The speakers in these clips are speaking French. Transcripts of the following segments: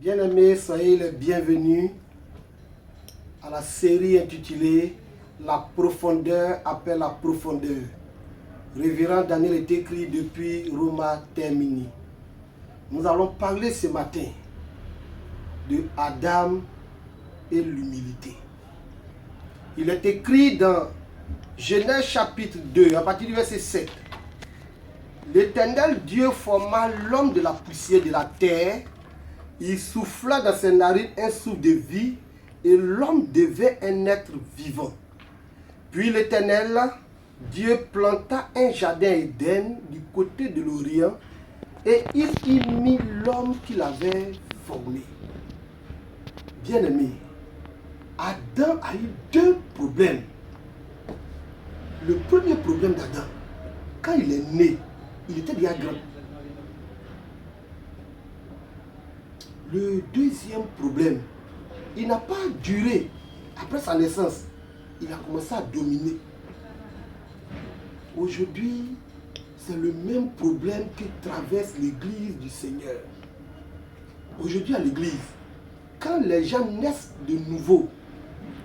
Bien-aimés, soyez les bienvenus à la série intitulée La profondeur appelle la profondeur. Révérend Daniel est écrit depuis Roma Termini. Nous allons parler ce matin de Adam et l'humilité. Il est écrit dans Genèse chapitre 2, à partir du verset 7. L'Éternel Dieu forma l'homme de la poussière de la terre. Il souffla dans ses narines un souffle de vie et l'homme devint un être vivant. Puis l'Éternel Dieu planta un jardin Éden du côté de l'Orient et il y mit l'homme qu'il avait formé. Bien-aimé, Adam a eu deux problèmes. Le premier problème d'Adam, quand il est né, il était déjà grand. Le deuxième problème, il n'a pas duré. Après sa naissance, il a commencé à dominer. Aujourd'hui, c'est le même problème qui traverse l'église du Seigneur. Aujourd'hui à l'église, quand les gens naissent de nouveau,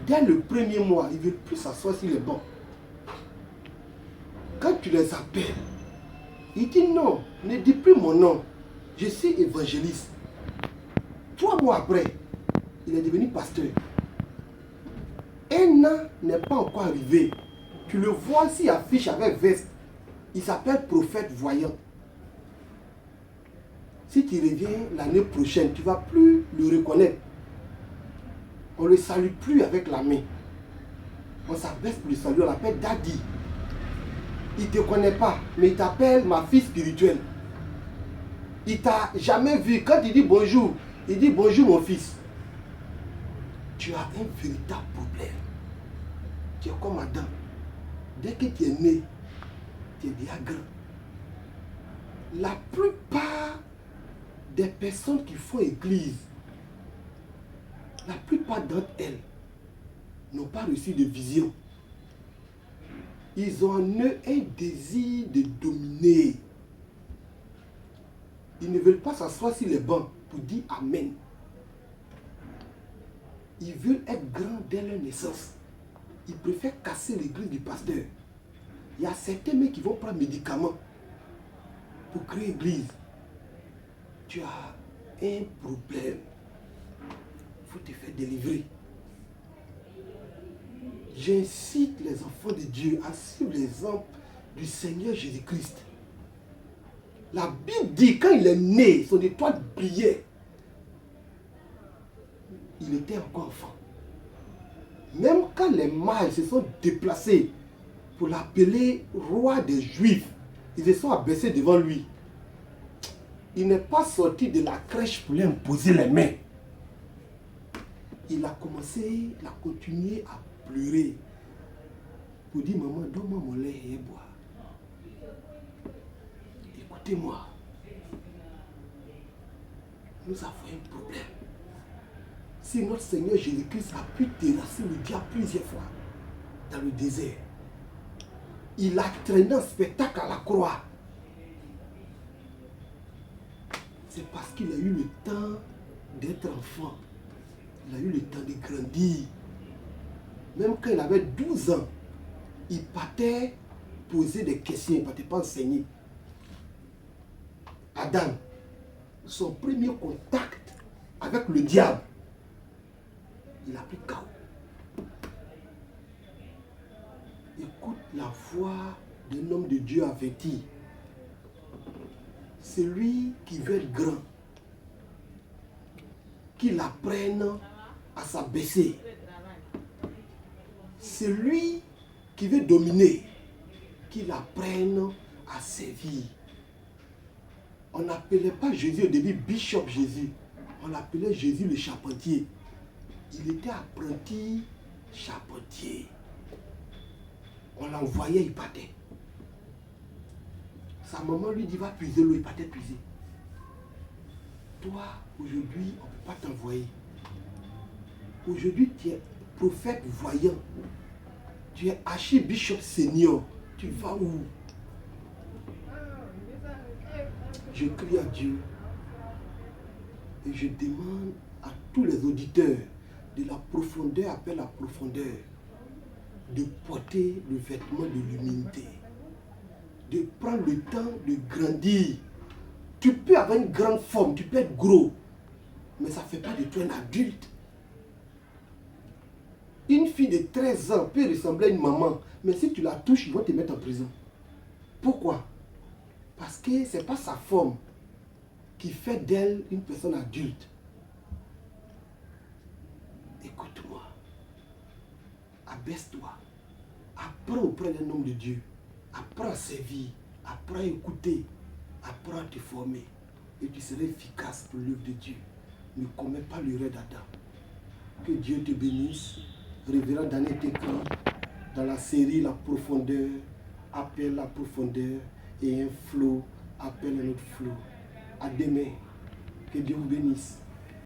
dès le premier mois, ils ne veulent plus s'asseoir sur les bancs. Quand tu les appelles, ils disent non, ne dis plus mon nom, je suis évangéliste. 3 mois après, il est devenu pasteur. Un an n'est pas encore arrivé. Tu le vois s'il affiche avec veste. Il s'appelle prophète voyant. Si tu reviens l'année prochaine, tu ne vas plus le reconnaître. On ne le salue plus avec la main. On s'abaisse pour le saluer, on l'appelle Daddy. Il ne te connaît pas, mais il t'appelle ma fille spirituelle. Il ne t'a jamais vu. Quand il dit bonjour, il dit bonjour mon fils. Tu as un véritable problème. Tu es comme Adam. Dès que tu es né, tu es déjà grand. La plupart des personnes qui font église, la plupart d'entre elles n'ont pas reçu de vision. Ils ont en eux un désir de dominer. Ils ne veulent pas s'asseoir sur les bancs pour dire Amen. Ils veulent être grands dès leur naissance. Ils préfèrent casser l'église du pasteur. Il y a certains mecs qui vont prendre médicaments pour créer l'église. Tu as un problème. Il faut te faire délivrer. J'incite les enfants de Dieu à suivre l'exemple du Seigneur Jésus-Christ. La Bible dit quand il est né, son étoile brillait. Il était encore enfant. Même quand les mages se sont déplacés pour l'appeler roi des Juifs, ils se sont abaissés devant lui. Il n'est pas sorti de la crèche pour lui imposer les mains. Il a commencé, il a continué à pleurer pour dire maman, donne-moi mon lait et boire. Écoutez-moi, nous avons un problème. Si notre Seigneur Jésus-Christ a pu terrasser le diable plusieurs fois dans le désert, il a traîné un spectacle à la croix. C'est parce qu'il a eu le temps d'être enfant. Il a eu le temps de grandir. Même quand il avait 12 ans, il partait poser des questions, il ne partait pas enseigner. Adam, son premier contact avec le diable, il a pris KO. Écoute la voix d'un homme de Dieu averti. Celui qui veut être grand, qu'il apprenne à s'abaisser. Celui qui veut dominer, qu'il apprenne à servir. On n'appelait pas Jésus au début Bishop Jésus. On l'appelait Jésus le charpentier. Il était apprenti charpentier. On l'envoyait, il partait. Sa maman lui dit va puiser l'eau, il partait puiser. Toi, aujourd'hui, on ne peut pas t'envoyer. Aujourd'hui, tu es prophète voyant. Tu es archibishop senior. Tu vas où? Je crie à Dieu. Et je demande à tous les auditeurs de la profondeur après la profondeur de porter le vêtement de l'humilité, de prendre le temps de grandir. Tu peux avoir une grande forme, tu peux être gros, mais ça ne fait pas de toi un adulte. Une fille de 13 ans peut ressembler à une maman, mais si tu la touches, ils vont te mettre en prison. Pourquoi? Parce que ce n'est pas sa forme qui fait d'elle une personne adulte. Écoute-moi. Abaisse-toi. Apprends auprès d'un homme de Dieu. Apprends à servir. Apprends à écouter. Apprends à te former. Et tu seras efficace pour l'œuvre de Dieu. Ne commets pas l'erreur d'Adam. Que Dieu te bénisse. Révérend Daniel est écrit dans la série La profondeur appelle la profondeur et un flot appelle un autre flot. À demain. Que Dieu vous bénisse.